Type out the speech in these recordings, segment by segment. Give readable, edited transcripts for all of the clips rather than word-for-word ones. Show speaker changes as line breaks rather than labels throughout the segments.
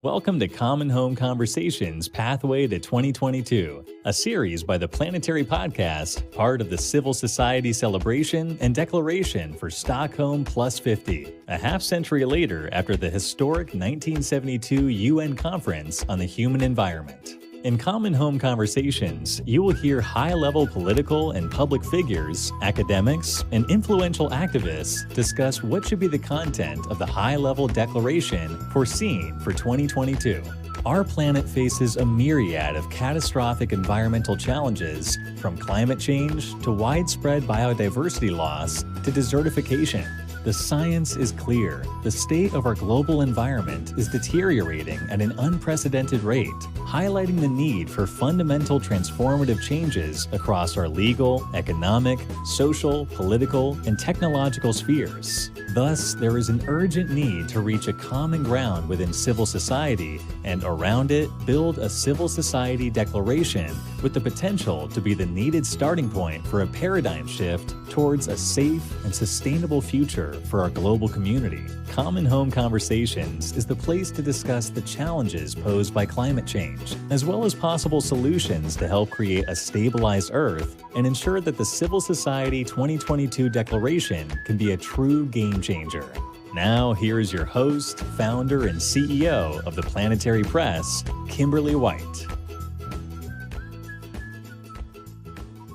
Welcome to Common Home Conversations Pathway to 2022, a series by the Planetary Podcast, part of the Civil Society Celebration and Declaration for Stockholm Plus 50, a half-century later after the historic 1972 UN Conference on the Human Environment. In Common Home Conversations, you will hear high-level political and public figures, academics, and influential activists discuss what should be the content of the high-level declaration foreseen for 2022. Our planet faces a myriad of catastrophic environmental challenges, from climate change to widespread biodiversity loss to desertification. The science is clear. The state of our global environment is deteriorating at an unprecedented rate, highlighting the need for fundamental transformative changes across our legal, economic, social, political, and technological spheres. Thus, there is an urgent need to reach a common ground within civil society and around it build a civil society declaration with the potential to be the needed starting point for a paradigm shift towards a safe and sustainable future for our global community. Common Home Conversations is the place to discuss the challenges posed by climate change, as well as possible solutions to help create a stabilized Earth and ensure that the Civil Society 2022 Declaration can be a true game changer. Now, here is your host, founder, and CEO of the Planetary Press, Kimberly White.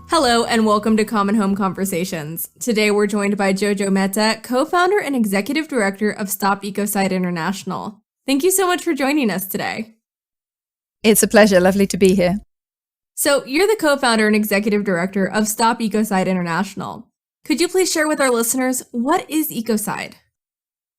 Hello and welcome to Common Home Conversations. Today we're joined by Jojo Mehta, co-founder and executive director of Stop Ecocide International. Thank you so much for joining us today.
It's a pleasure. Lovely to be here.
So you're the co-founder and executive director of Stop Ecocide International. Could you please share with our listeners, what is ecocide?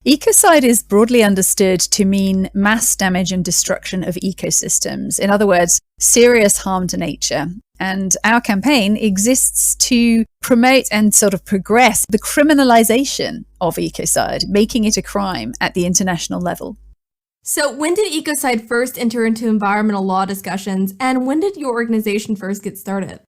Ecocide is broadly understood to mean mass damage and destruction of ecosystems. In other words, serious harm to nature. And our campaign exists to promote and sort of progress the criminalisation of ecocide, making it a crime at the international level.
So when did ecocide first enter into environmental law discussions, and when did your organization first get started?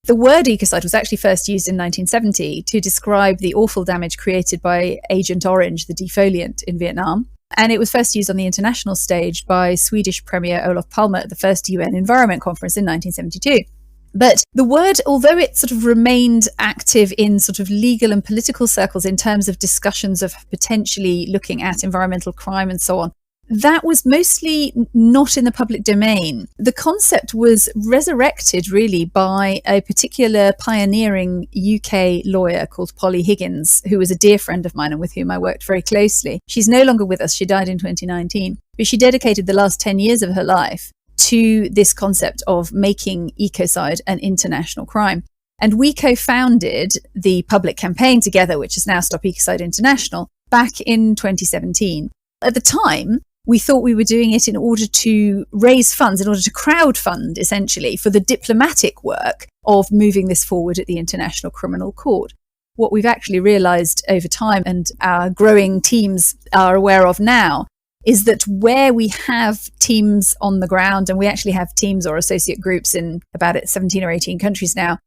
The word ecocide was actually first used in 1970 to describe the awful damage created by Agent Orange, the defoliant, in Vietnam. And it was first used on the international stage by Swedish Premier Olof Palme at the first UN Environment Conference in 1972. But the word, although it sort of remained active in sort of legal and political circles in terms of discussions of potentially looking at environmental crime and so on, that was mostly not in the public domain. The concept was resurrected really by a particular pioneering UK lawyer called Polly Higgins, who was a dear friend of mine and with whom I worked very closely. She's no longer with us. She died in 2019. But she dedicated the last 10 years of her life to this concept of making ecocide an international crime. And we co-founded the public campaign together, which is now Stop Ecocide International, back in 2017. At the time, we thought we were doing it in order to raise funds, in order to crowdfund, essentially, for the diplomatic work of moving this forward at the International Criminal Court. What we've actually realized over time, and our growing teams are aware of now, is that where we have teams on the ground, and we actually have teams or associate groups in about 17 or 18 countries now,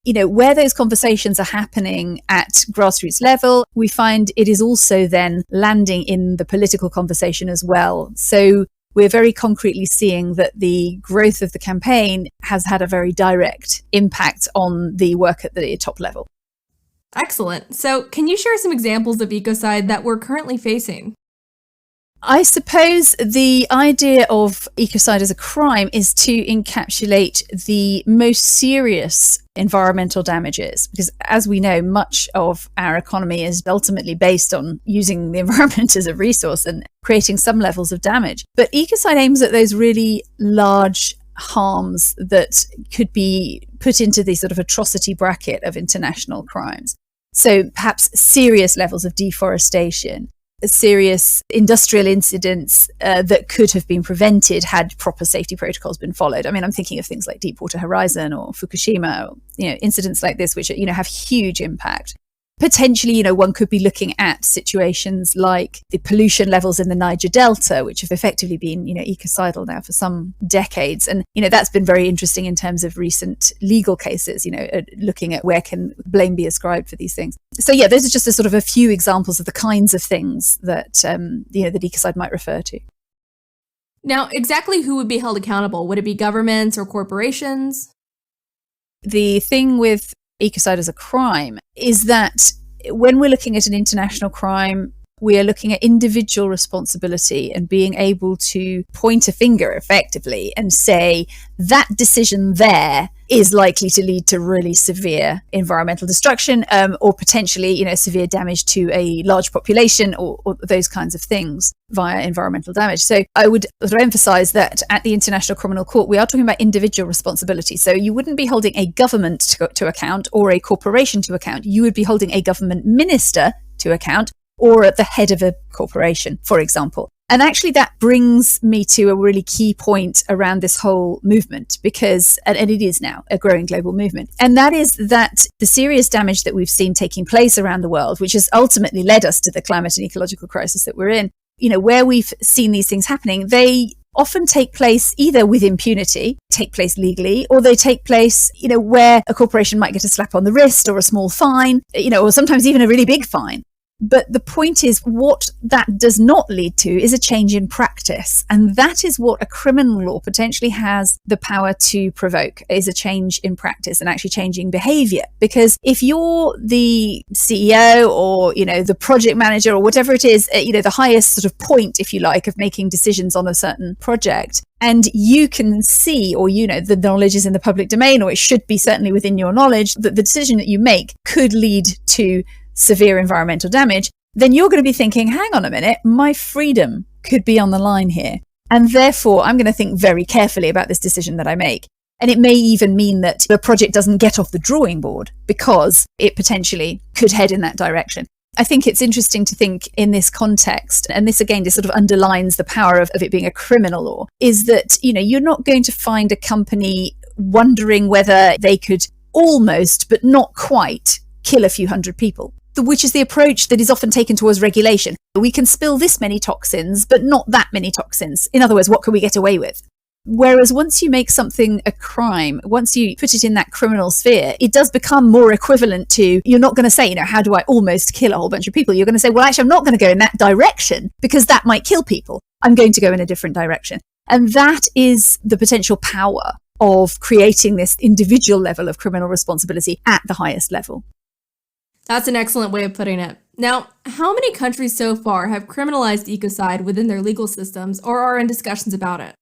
where those conversations are happening at grassroots level, we find it is also then landing in the political conversation as well. So we're very concretely seeing that the growth of the campaign has had a very direct impact on the work at the top level.
Excellent. So can you share some examples of ecocide that we're currently facing?
I suppose the idea of ecocide as a crime is to encapsulate the most serious environmental damages, because as we know, much of our economy is ultimately based on using the environment as a resource and creating some levels of damage. But ecocide aims at those really large harms that could be put into the sort of atrocity bracket of international crimes. So perhaps serious levels of deforestation, serious industrial incidents that could have been prevented had proper safety protocols been followed. I mean, I'm thinking of things like Deepwater Horizon or Fukushima, or, incidents like this, which, have huge impact. Potentially, one could be looking at situations like the pollution levels in the Niger Delta, which have effectively been, ecocidal now for some decades. And, that's been very interesting in terms of recent legal cases, looking at where can blame be ascribed for these things. So, yeah, those are just a sort of a few examples of the kinds of things that, that ecocide might refer to.
Now, exactly who would be held accountable? Would it be governments or corporations?
The thing with ecocide as a crime is that when we're looking at an international crime, we are looking at individual responsibility and being able to point a finger effectively and say that decision there is likely to lead to really severe environmental destruction, or potentially, severe damage to a large population or those kinds of things via environmental damage. So I would sort of emphasize that at the International Criminal Court, we are talking about individual responsibility. So you wouldn't be holding a government to account or a corporation to account. You would be holding a government minister to account, or at the head of a corporation, for example. And actually that brings me to a really key point around this whole movement, because, and it is now a growing global movement, and that is that the serious damage that we've seen taking place around the world, which has ultimately led us to the climate and ecological crisis that we're in, where we've seen these things happening, they often take place either with impunity, take place legally, or they take place, where a corporation might get a slap on the wrist or a small fine, or sometimes even a really big fine. But the point is, what that does not lead to is a change in practice. And that is what a criminal law potentially has the power to provoke, is a change in practice and actually changing behavior. Because if you're the CEO or, the project manager or whatever it is, the highest sort of point, if you like, of making decisions on a certain project, and you can see, or the knowledge is in the public domain, or it should be certainly within your knowledge, that the decision that you make could lead to severe environmental damage, then you're going to be thinking, hang on a minute, my freedom could be on the line here. And therefore, I'm going to think very carefully about this decision that I make. And it may even mean that the project doesn't get off the drawing board because it potentially could head in that direction. I think it's interesting to think in this context, and this again just sort of underlines the power of it being a criminal law, is that, you're not going to find a company wondering whether they could almost, but not quite, kill a few hundred people, which is the approach that is often taken towards regulation. We can spill this many toxins, but not that many toxins. In other words, what can we get away with? Whereas once you make something a crime, once you put it in that criminal sphere, it does become more equivalent to, you're not going to say, how do I almost kill a whole bunch of people? You're going to say, well, actually, I'm not going to go in that direction because that might kill people. I'm going to go in a different direction. And that is the potential power of creating this individual level of criminal responsibility at the highest level.
That's an excellent way of putting it. Now, how many countries so far have criminalized ecocide within their legal systems or are in discussions about it?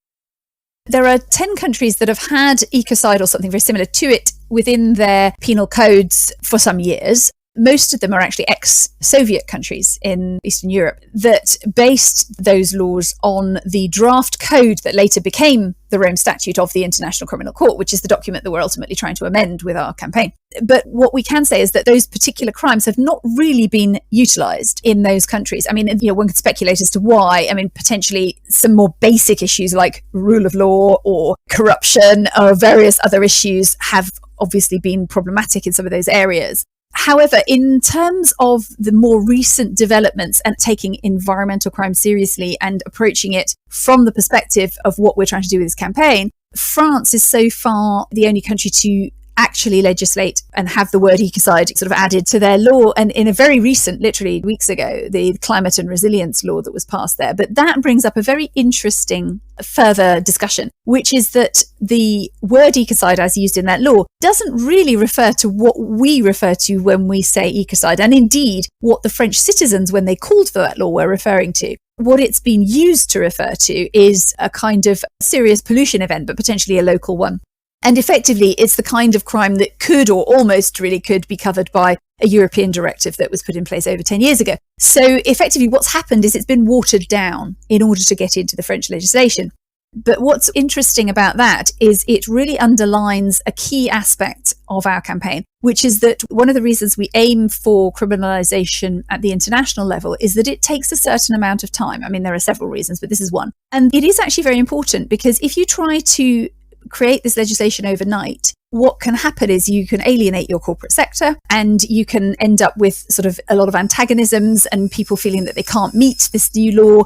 There are 10 countries that have had ecocide or something very similar to it within their penal codes for some years. Most of them are actually ex-Soviet countries in Eastern Europe that based those laws on the draft code that later became the Rome Statute of the International Criminal Court, which is the document that we're ultimately trying to amend with our campaign. But what we can say is that those particular crimes have not really been utilized in those countries. I mean, one could speculate as to why. I mean, potentially some more basic issues like rule of law or corruption or various other issues have obviously been problematic in some of those areas. However, in terms of the more recent developments and taking environmental crime seriously and approaching it from the perspective of what we're trying to do with this campaign, France is so far the only country to actually legislate and have the word ecocide sort of added to their law. And in a very recent, literally weeks ago, the climate and resilience law that was passed there. But that brings up a very interesting further discussion, which is that the word ecocide as used in that law doesn't really refer to what we refer to when we say ecocide, and indeed what the French citizens, when they called for that law, were referring to. What it's been used to refer to is a kind of serious pollution event, but potentially a local one. And effectively, it's the kind of crime that could or almost really could be covered by a European directive that was put in place over 10 years ago. So effectively, what's happened is it's been watered down in order to get into the French legislation. But what's interesting about that is it really underlines a key aspect of our campaign, which is that one of the reasons we aim for criminalisation at the international level is that it takes a certain amount of time. I mean, there are several reasons, but this is one. And it is actually very important because if you try to create this legislation overnight, what can happen is you can alienate your corporate sector and you can end up with sort of a lot of antagonisms and people feeling that they can't meet this new law.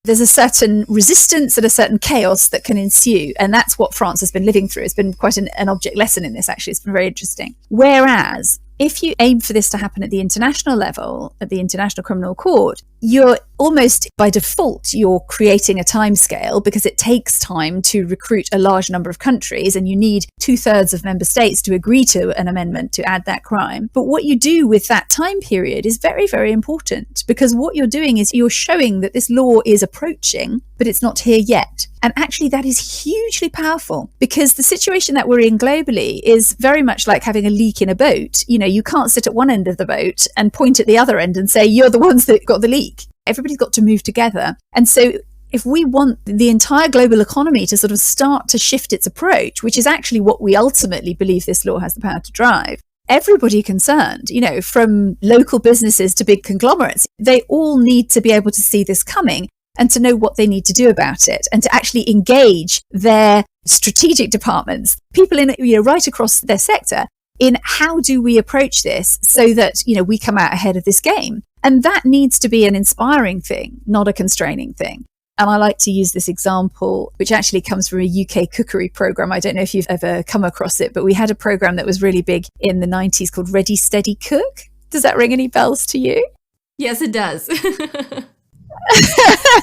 There's a certain resistance and a certain chaos that can ensue. And that's what France has been living through. It's been quite an object lesson in this, actually. It's been very interesting. Whereas if you aim for this to happen at the international level, at the International Criminal Court, you're almost by default, you're creating a timescale because it takes time to recruit a large number of countries and you need 2/3 of member states to agree to an amendment to add that crime. But what you do with that time period is very, very important, because what you're doing is you're showing that this law is approaching, but it's not here yet. And actually that is hugely powerful, because the situation that we're in globally is very much like having a leak in a boat. You know, you can't sit at one end of the boat and point at the other end and say, you're the ones that got the leak. Everybody's got to move together. And so if we want the entire global economy to sort of start to shift its approach, which is actually what we ultimately believe this law has the power to drive, everybody concerned, you know, from local businesses to big conglomerates, they all need to be able to see this coming and to know what they need to do about it, and to actually engage their strategic departments, people in, you know, right across their sector, in how do we approach this so that, you know, we come out ahead of this game. And that needs to be an inspiring thing, not a constraining thing. And I like to use this example, which actually comes from a UK cookery program. I don't know if you've ever come across it, but we had a program that was really big in the 90s called Ready, Steady, Cook. Does that ring any bells to you?
Yes, it does.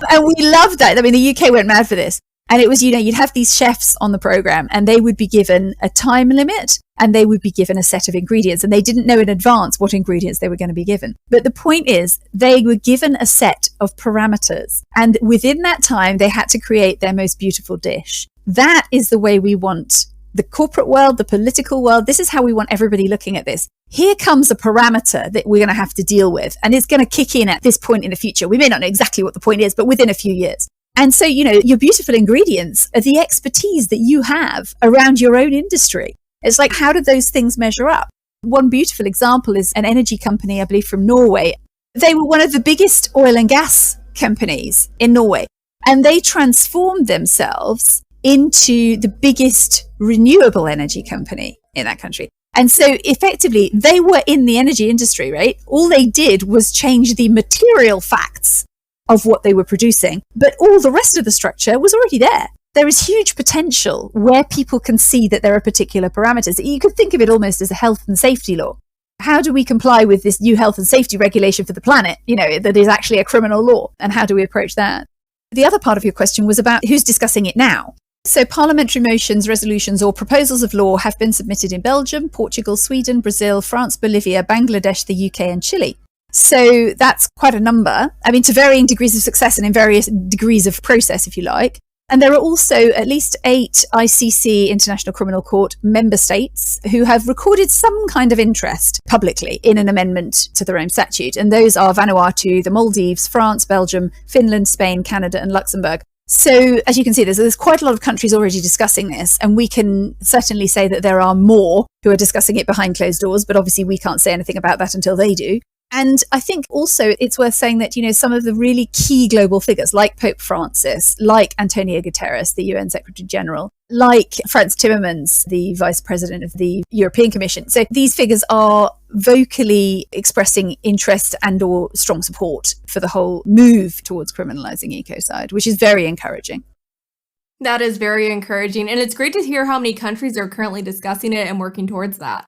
And we loved that. I mean, the UK went mad for this. And it was, you know, you'd have these chefs on the program and they would be given a time limit and they would be given a set of ingredients, and they didn't know in advance what ingredients they were going to be given. But the point is, they were given a set of parameters, and within that time, they had to create their most beautiful dish. That is the way we want the corporate world, the political world. This is how we want everybody looking at this. Here comes a parameter that we're going to have to deal with, and it's going to kick in at this point in the future. We may not know exactly what the point is, but within a few years. And so, you know, your beautiful ingredients are the expertise that you have around your own industry. It's like, how do those things measure up? One beautiful example is an energy company, I believe, from Norway. They were one of the biggest oil and gas companies in Norway, and they transformed themselves into the biggest renewable energy company in that country. And so effectively, they were in the energy industry, right? All they did was change the material facts of what they were producing, but all the rest of the structure was already there. There is huge potential where people can see that there are particular parameters. You could think of it almost as a health and safety law. How do we comply with this new health and safety regulation for the planet, you know, that is actually a criminal law? And how do we approach that? The other part of your question was about who's discussing it now. So parliamentary motions, resolutions, or proposals of law have been submitted in Belgium, Portugal, Sweden, Brazil, France, Bolivia, Bangladesh, the UK, and Chile. So that's quite a number. I mean, to varying degrees of success and in various degrees of process, if you like. And there are also at least 8 ICC, International Criminal Court, member states who have recorded some kind of interest publicly in an amendment to the Rome Statute. And those are Vanuatu, the Maldives, France, Belgium, Finland, Spain, Canada, and Luxembourg. So as you can see, there's quite a lot of countries already discussing this. And we can certainly say that there are more who are discussing it behind closed doors. But obviously, we can't say anything about that until they do. And I think also it's worth saying that, you know, some of the really key global figures like Pope Francis, like Antonio Guterres, the UN Secretary General, like Frans Timmermans, the Vice President of the European Commission. So these figures are vocally expressing interest and or strong support for the whole move towards criminalising ecocide, which is very encouraging.
That is very encouraging. And it's great to hear how many countries are currently discussing it and working towards that.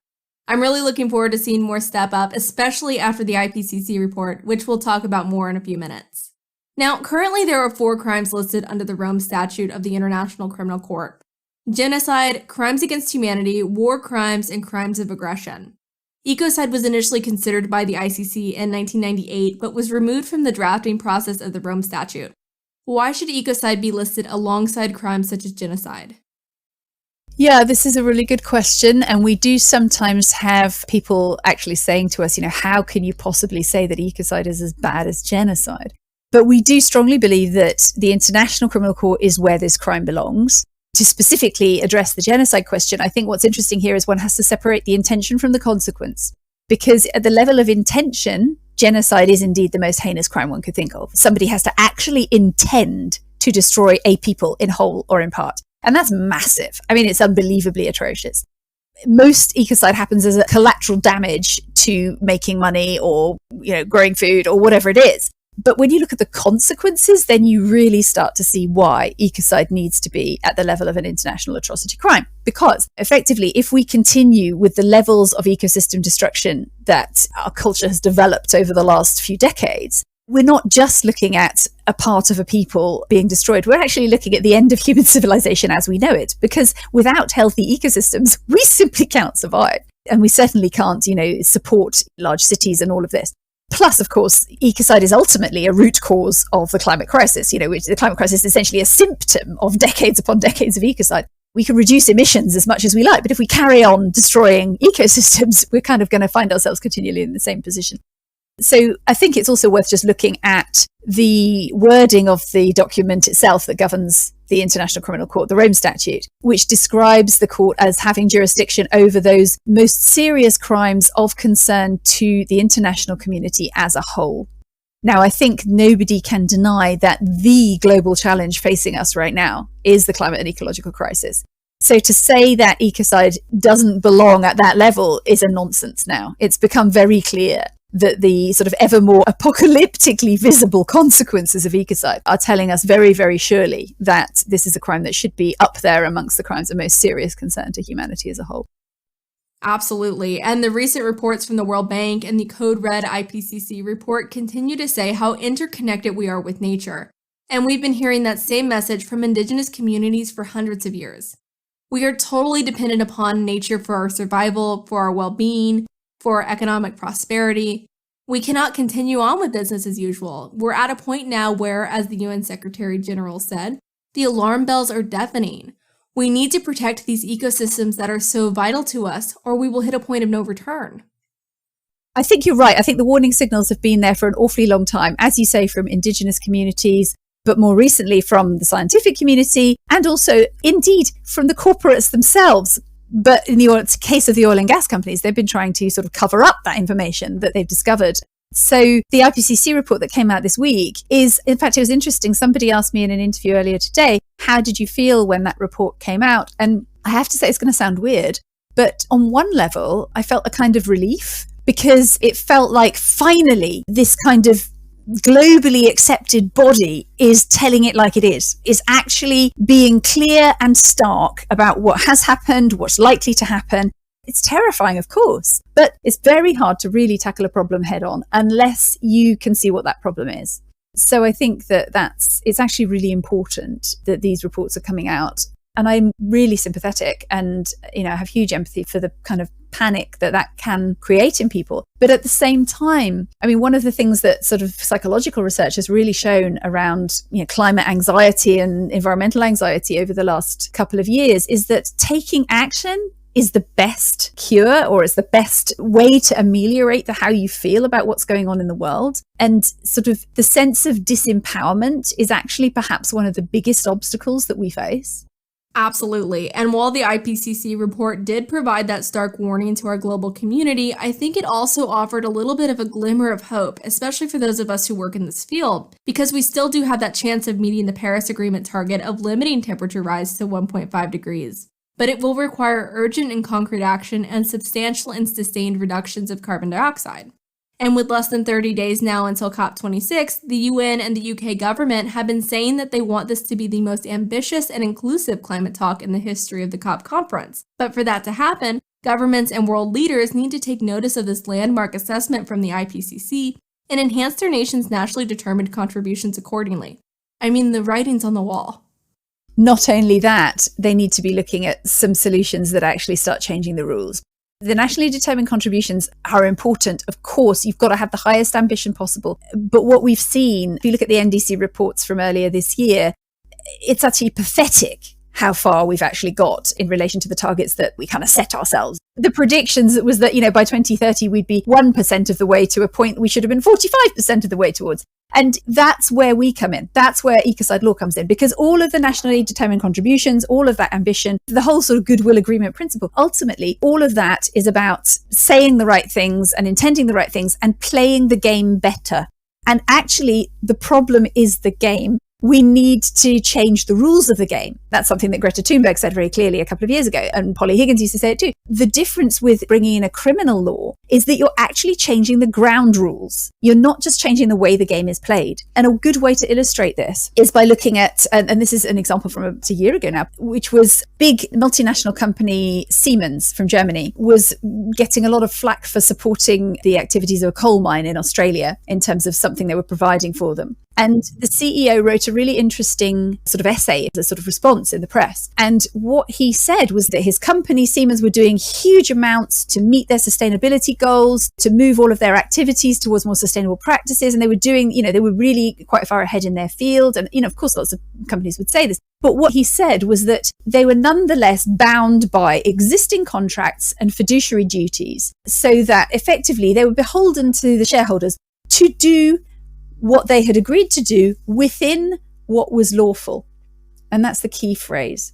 I'm really looking forward to seeing more step up, especially after the IPCC report, which we'll talk about more in a few minutes. Now, currently there are 4 crimes listed under the Rome Statute of the International Criminal Court: genocide, crimes against humanity, war crimes, and crimes of aggression. Ecocide was initially considered by the ICC in 1998, but was removed from the drafting process of the Rome Statute. Why should ecocide be listed alongside crimes such as genocide?
Yeah, this is a really good question. And we do sometimes have people actually saying to us, you know, how can you possibly say that ecocide is as bad as genocide? But we do strongly believe that the International Criminal Court is where this crime belongs. To specifically address the genocide question, I think what's interesting here is one has to separate the intention from the consequence. Because at the level of intention, genocide is indeed the most heinous crime one could think of. Somebody has to actually intend to destroy a people in whole or in part. And that's massive. I mean, it's unbelievably atrocious. Most ecocide happens as a collateral damage to making money or, you know, growing food or whatever it is. But when you look at the consequences, then you really start to see why ecocide needs to be at the level of an international atrocity crime. Because effectively, if we continue with the levels of ecosystem destruction that our culture has developed over the last few decades, we're not just looking at a part of a people being destroyed. We're actually looking at the end of human civilization as we know it, because without healthy ecosystems, we simply can't survive. And we certainly can't, support large cities and all of this. Plus, of course, ecocide is ultimately a root cause of the climate crisis, which the climate crisis is essentially a symptom of decades upon decades of ecocide. We can reduce emissions as much as we like, but if we carry on destroying ecosystems, we're kind of going to find ourselves continually in the same position. So I think it's also worth just looking at the wording of the document itself that governs the International Criminal Court, the Rome Statute, which describes the court as having jurisdiction over those most serious crimes of concern to the international community as a whole. Now, I think nobody can deny that the global challenge facing us right now is the climate and ecological crisis. So to say that ecocide doesn't belong at that level is a nonsense now. It's become very clear that the sort of ever more apocalyptically visible consequences of ecocide are telling us very, very surely that this is a crime that should be up there amongst the crimes of most serious concern to humanity as a whole.
Absolutely. And the recent reports from the World Bank and the Code Red IPCC report continue to say how interconnected we are with nature. And we've been hearing that same message from Indigenous communities for hundreds of years. We are totally dependent upon nature for our survival, for our well-being, for our economic prosperity. We cannot continue on with business as usual. We're at a point now where, as the UN Secretary General said, the alarm bells are deafening. We need to protect these ecosystems that are so vital to us, or we will hit a point of no return.
I think you're right. I think the warning signals have been there for an awfully long time, as you say, from Indigenous communities, but more recently from the scientific community, and also, indeed, from the corporates themselves. But in the case of the oil and gas companies, they've been trying to sort of cover up that information that they've discovered. So the IPCC report that came out this week is, in fact, it was interesting. Somebody asked me in an interview earlier today, how did you feel when that report came out? And I have to say, it's going to sound weird, but on one level, I felt a kind of relief, because it felt like finally this kind of globally accepted body is telling it like it is actually being clear and stark about what has happened, what's likely to happen. It's terrifying, of course, but it's very hard to really tackle a problem head on unless you can see what that problem is. So I think that it's actually really important that these reports are coming out. And I'm really sympathetic and, I have huge empathy for the kind of panic that can create in people. But at the same time, one of the things that sort of psychological research has really shown around, climate anxiety and environmental anxiety over the last couple of years is that taking action is the best cure, or is the best way to ameliorate how you feel about what's going on in the world. And sort of the sense of disempowerment is actually perhaps one of the biggest obstacles that we face.
Absolutely. And while the IPCC report did provide that stark warning to our global community, I think it also offered a little bit of a glimmer of hope, especially for those of us who work in this field, because we still do have that chance of meeting the Paris Agreement target of limiting temperature rise to 1.5 degrees. But it will require urgent and concrete action and substantial and sustained reductions of carbon dioxide. And with less than 30 days now until COP26, the UN and the UK government have been saying that they want this to be the most ambitious and inclusive climate talk in the history of the COP conference. But for that to happen, governments and world leaders need to take notice of this landmark assessment from the IPCC and enhance their nation's nationally determined contributions accordingly. The writing's on the wall.
Not only that, they need to be looking at some solutions that actually start changing the rules. The nationally determined contributions are important. Of course, you've got to have the highest ambition possible. But what we've seen, if you look at the NDC reports from earlier this year, it's actually pathetic how far we've actually got in relation to the targets that we kind of set ourselves. The predictions was that, by 2030, we'd be 1% of the way to a point we should have been 45% of the way towards. And that's where we come in. That's where Ecocide law comes in, because all of the nationally determined contributions, all of that ambition, the whole sort of goodwill agreement principle, ultimately, all of that is about saying the right things and intending the right things and playing the game better. And actually, the problem is the game. We need to change the rules of the game. That's something that Greta Thunberg said very clearly a couple of years ago, and Polly Higgins used to say it too. The difference with bringing in a criminal law is that you're actually changing the ground rules. You're not just changing the way the game is played. And a good way to illustrate this is by looking at, and this is an example from a year ago now, which was big multinational company Siemens from Germany was getting a lot of flack for supporting the activities of a coal mine in Australia in terms of something they were providing for them. And the CEO wrote a really interesting sort of essay, a sort of response in the press. And what he said was that his company, Siemens, were doing huge amounts to meet their sustainability goals, to move all of their activities towards more sustainable practices. And they were doing, they were really quite far ahead in their field. And, of course, lots of companies would say this. But what he said was that they were nonetheless bound by existing contracts and fiduciary duties, so that effectively they were beholden to the shareholders to do what they had agreed to do within what was lawful. And that's the key phrase.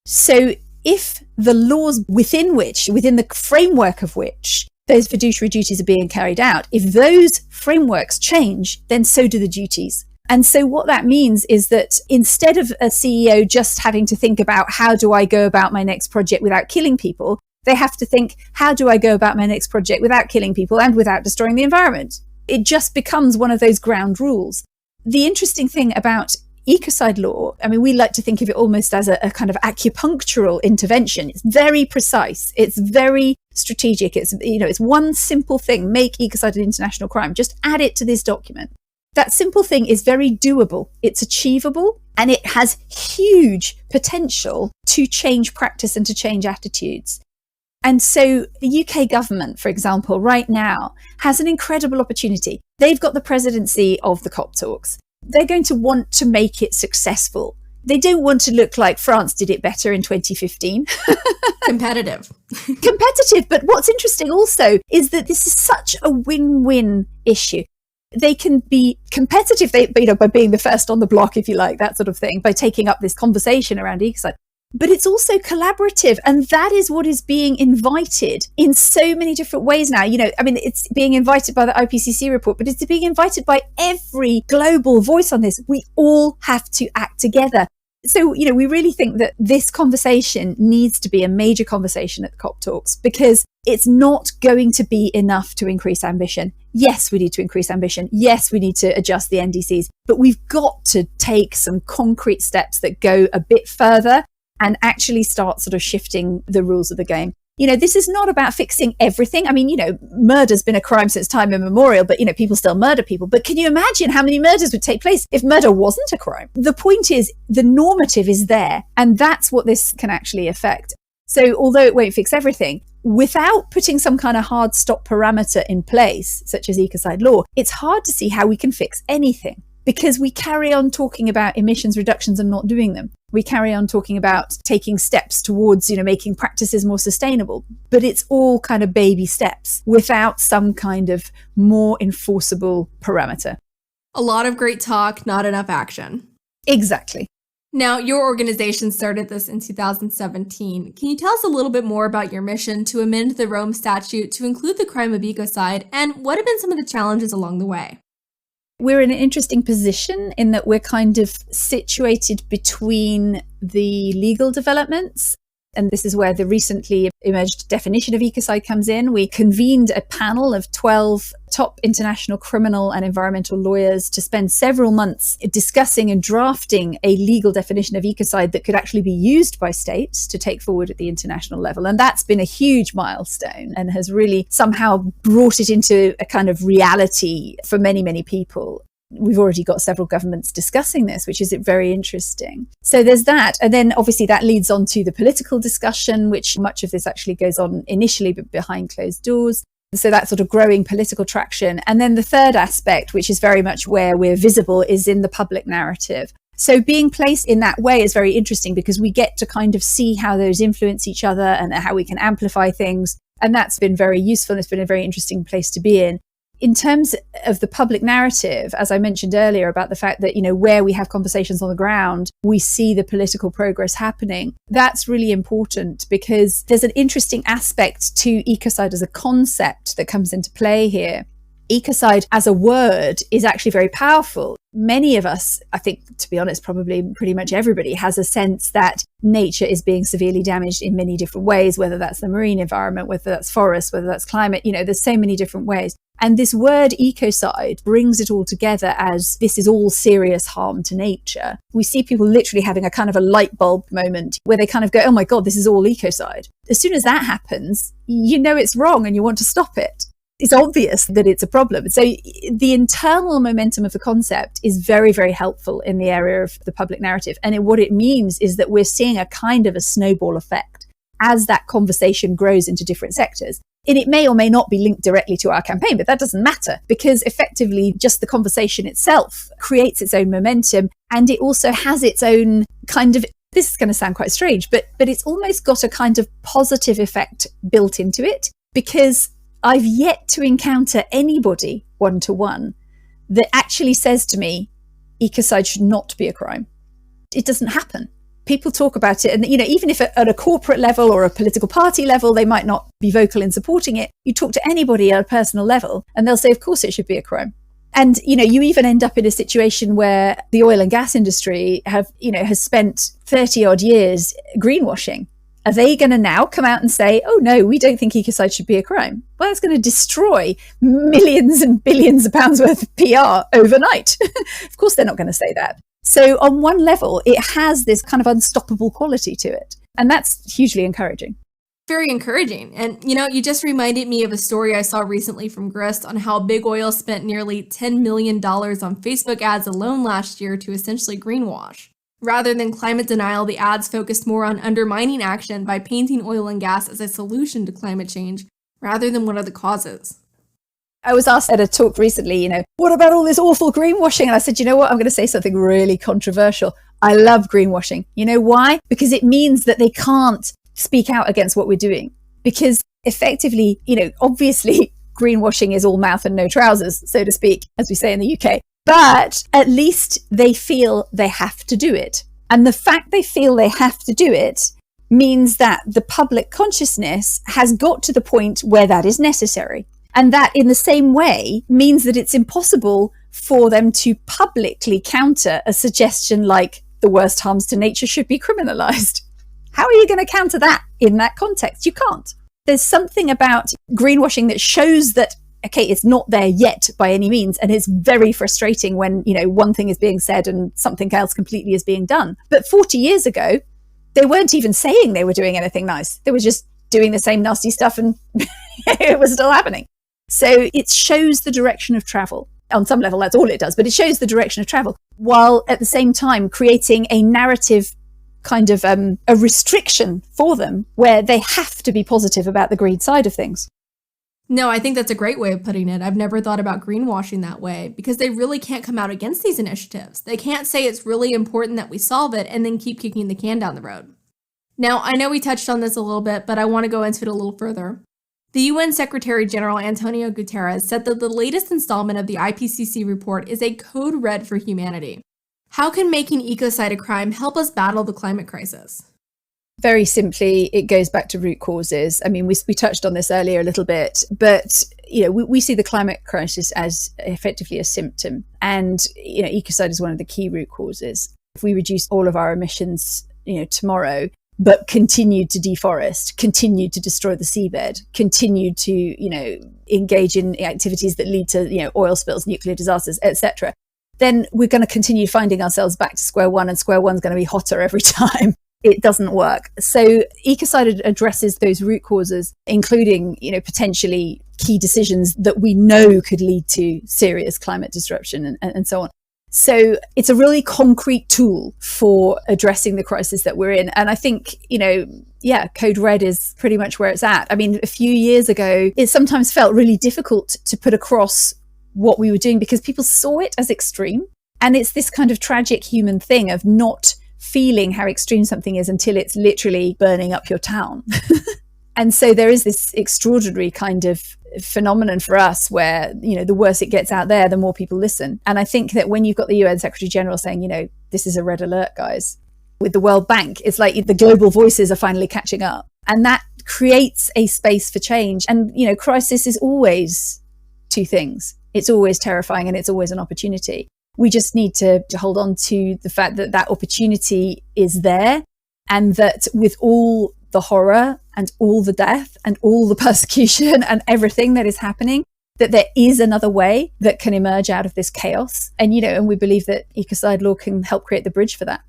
So if the laws within the framework of which those fiduciary duties are being carried out, if those frameworks change, then so do the duties. And so what that means is that instead of a CEO just having to think about how do I go about my next project without killing people, they have to think, how do I go about my next project without killing people and without destroying the environment? It just becomes one of those ground rules. The interesting thing about ecocide law, we like to think of it almost as a kind of acupunctural intervention. It's very precise. It's very strategic. It's one simple thing. Make ecocide an international crime. Just add it to this document. That simple thing is very doable. It's achievable, and it has huge potential to change practice and to change attitudes. And so the UK government, for example, right now has an incredible opportunity. They've got the presidency of the COP talks. They're going to want to make it successful. They don't want to look like France did it better in 2015.
Competitive.
But what's interesting also is that this is such a win-win issue. They can be competitive, by being the first on the block, if you like, that sort of thing, by taking up this conversation around ecocide. But it's also collaborative. And that is what is being invited in so many different ways now. It's being invited by the IPCC report, but it's being invited by every global voice on this. We all have to act together. So, we really think that this conversation needs to be a major conversation at the COP talks, because it's not going to be enough to increase ambition. Yes, we need to increase ambition. Yes, we need to adjust the NDCs, but we've got to take some concrete steps that go a bit further and actually start sort of shifting the rules of the game. This is not about fixing everything. Murder's been a crime since time immemorial, but, people still murder people. But can you imagine how many murders would take place if murder wasn't a crime? The point is, the normative is there, and that's what this can actually affect. So although it won't fix everything, without putting some kind of hard stop parameter in place, such as ecocide law, it's hard to see how we can fix anything. Because we carry on talking about emissions reductions and not doing them. We carry on talking about taking steps towards, making practices more sustainable. But it's all kind of baby steps without some kind of more enforceable parameter.
A lot of great talk, not enough action.
Exactly.
Now, your organization started this in 2017. Can you tell us a little bit more about your mission to amend the Rome Statute to include the crime of ecocide, and what have been some of the challenges along the way?
We're in an interesting position in that we're kind of situated between the legal developments. And this is where the recently emerged definition of ecocide comes in. We convened a panel of 12 top international criminal and environmental lawyers to spend several months discussing and drafting a legal definition of ecocide that could actually be used by states to take forward at the international level. And that's been a huge milestone and has really somehow brought it into a kind of reality for many, many people. We've already got several governments discussing this, which is very interesting. So there's that. And then obviously that leads on to the political discussion, which much of this actually goes on initially, but behind closed doors. So that sort of growing political traction. And then the third aspect, which is very much where we're visible, is in the public narrative. So being placed in that way is very interesting because we get to kind of see how those influence each other and how we can amplify things. And that's been very useful. And it's been a very interesting place to be in. In terms of the public narrative, as I mentioned earlier about the fact that, where we have conversations on the ground, we see the political progress happening. That's really important because there's an interesting aspect to ecocide as a concept that comes into play here. Ecocide as a word is actually very powerful. Many of us, I think, to be honest, probably pretty much everybody has a sense that nature is being severely damaged in many different ways, whether that's the marine environment, whether that's forests, whether that's climate, there's so many different ways. And this word ecocide brings it all together as this is all serious harm to nature. We see people literally having a kind of a light bulb moment where they kind of go, oh my God, this is all ecocide. As soon as that happens, it's wrong and you want to stop it. It's obvious that it's a problem. So the internal momentum of the concept is very, very helpful in the area of the public narrative. And what it means is that we're seeing a kind of a snowball effect as that conversation grows into different sectors. And it may or may not be linked directly to our campaign, but that doesn't matter because effectively just the conversation itself creates its own momentum. And it also has its own kind of, this is going to sound quite strange, but it's almost got a kind of positive effect built into it, because I've yet to encounter anybody one-to-one that actually says to me, ecocide should not be a crime. It doesn't happen. People talk about it, and even if at a corporate level or a political party level, they might not be vocal in supporting it. You talk to anybody at a personal level and they'll say, of course it should be a crime. And, you even end up in a situation where the oil and gas industry has spent 30 odd years greenwashing. Are they going to now come out and say, oh no, we don't think ecocide should be a crime? Well, it's going to destroy millions and billions of pounds worth of PR overnight. Of course, they're not going to say that. So on one level, it has this kind of unstoppable quality to it. And that's hugely encouraging.
Very encouraging. And, you just reminded me of a story I saw recently from Grist on how Big Oil spent nearly $10 million on Facebook ads alone last year to essentially greenwash. Rather than climate denial, the ads focused more on undermining action by painting oil and gas as a solution to climate change, rather than one of the causes.
I was asked at a talk recently, what about all this awful greenwashing? And I said, you know what, I'm going to say something really controversial. I love greenwashing. You know why? Because it means that they can't speak out against what we're doing. Because effectively, obviously greenwashing is all mouth and no trousers, so to speak, as we say in the UK. But at least they feel they have to do it. And the fact they feel they have to do it means that the public consciousness has got to the point where that is necessary. And that in the same way means that it's impossible for them to publicly counter a suggestion like the worst harms to nature should be criminalised. How are you going to counter that in that context? You can't. There's something about greenwashing that shows that, okay, it's not there yet by any means. And it's very frustrating when, one thing is being said and something else completely is being done. But 40 years ago, they weren't even saying they were doing anything nice. They were just doing the same nasty stuff and it was still happening. So it shows the direction of travel. On some level, that's all it does, but it shows the direction of travel while at the same time creating a narrative kind of a restriction for them where they have to be positive about the green side of things.
No, I think that's a great way of putting it. I've never thought about greenwashing that way because they really can't come out against these initiatives. They can't say it's really important that we solve it and then keep kicking the can down the road. Now, I know we touched on this a little bit, but I want to go into it a little further. The UN Secretary General Antonio Guterres said that the latest installment of the IPCC report is a code red for humanity. How can making ecocide a crime help us battle the climate crisis?
Very simply, it goes back to root causes. I mean, we touched on this earlier a little bit, but we see the climate crisis as effectively a symptom, and ecocide is one of the key root causes. If we reduce all of our emissions, tomorrow, but continued to deforest, continued to destroy the seabed, continued to engage in activities that lead to oil spills, nuclear disasters, etc., then we're going to continue finding ourselves back to square one, and square one's going to be hotter every time. It doesn't work. So Ecocide addresses those root causes, including, potentially key decisions that we know could lead to serious climate disruption and so on. So it's a really concrete tool for addressing the crisis that we're in. And I think, Code Red is pretty much where it's at. I mean, a few years ago, it sometimes felt really difficult to put across what we were doing because people saw it as extreme. And it's this kind of tragic human thing of not feeling how extreme something is until it's literally burning up your town. And so there is this extraordinary kind of phenomenon for us where, the worse it gets out there, the more people listen. And I think that when you've got the UN Secretary General saying, this is a red alert, guys, with the World Bank, it's like the global voices are finally catching up. And that creates a space for change. And, crisis is always two things. It's always terrifying and it's always an opportunity. We just need to hold on to the fact that that opportunity is there, and that with all the horror and all the death and all the persecution and everything that is happening, that there is another way that can emerge out of this chaos. And, and we believe that ecocide law can help create the bridge for that.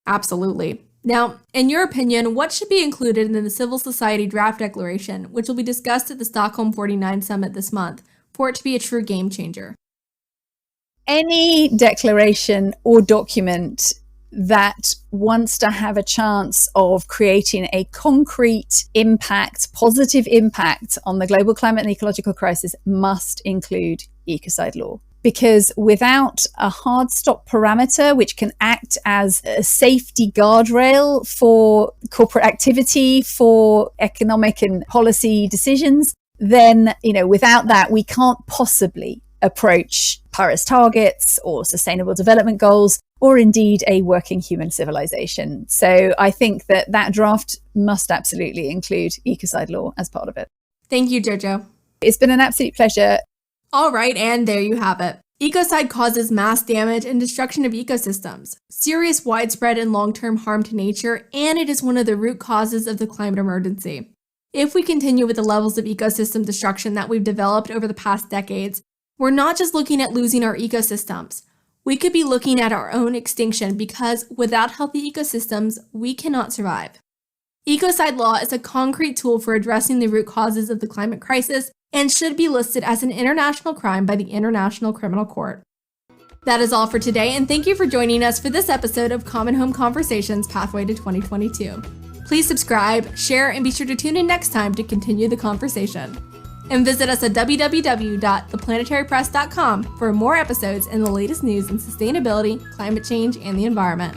Absolutely. Now, in your opinion, what should be included in the Civil Society Draft Declaration, which will be discussed at the Stockholm 49 Summit this month, for it to be a true game changer?
Any declaration or document that wants to have a chance of creating a concrete impact, positive impact on the global climate and ecological crisis must include ecocide law. Because without a hard stop parameter, which can act as a safety guardrail for corporate activity, for economic and policy decisions, then, without that, we can't possibly approach Paris targets or sustainable development goals, or indeed a working human civilization. So I think that draft must absolutely include ecocide law as part of it.
Thank you, Jojo.
It's been an absolute pleasure.
All right, and there you have it. Ecocide causes mass damage and destruction of ecosystems, serious widespread and long-term harm to nature, and it is one of the root causes of the climate emergency. If we continue with the levels of ecosystem destruction that we've developed over the past decades, we're not just looking at losing our ecosystems. We could be looking at our own extinction, because without healthy ecosystems, we cannot survive. Ecocide law is a concrete tool for addressing the root causes of the climate crisis and should be listed as an international crime by the International Criminal Court. That is all for today, and thank you for joining us for this episode of Common Home Conversations Pathway to 2022. Please subscribe, share, and be sure to tune in next time to continue the conversation. And visit us at www.theplanetarypress.com for more episodes and the latest news in sustainability, climate change, and the environment.